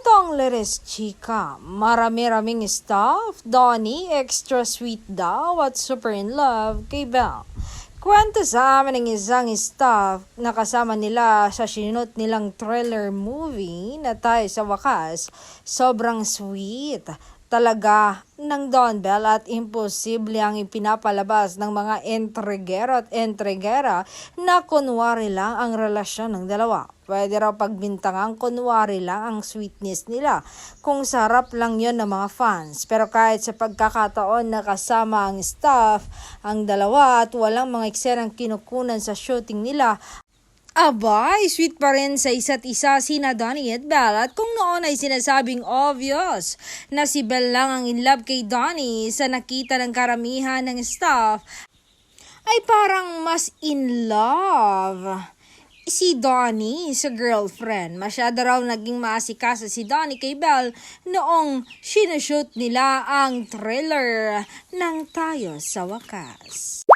Ito ang Leres Chika. Marami-raming stuff. Donnie, extra sweet daw at super in love kay Belle. Kwento sa amin ng isang staff na kasama nila sa sinunod nilang thriller movie na tayo sa wakas. Sobrang sweet talaga ng Don Bell at imposible ang ipinapalabas ng mga entregero at entregera na kunwari lang ang relasyon ng dalawa. Pwede raw pagbintangang kunwari lang ang sweetness nila kung sarap lang yon ng mga fans. Pero kahit sa pagkakataon na kasama ang staff, ang dalawa at walang mga eksenang kinukunan sa shooting nila, abay, sweet pa rin sa isa't isa sina Donnie at Belle at kung noon ay sinasabing obvious na si Belle lang ang in love kay Donnie sa nakita ng karamihan ng staff, ay parang mas in love si Donnie sa girlfriend. Masyado raw naging maasikasa si Donnie kay Belle noong sinushoot nila ang thriller ng Tayo sa Wakas.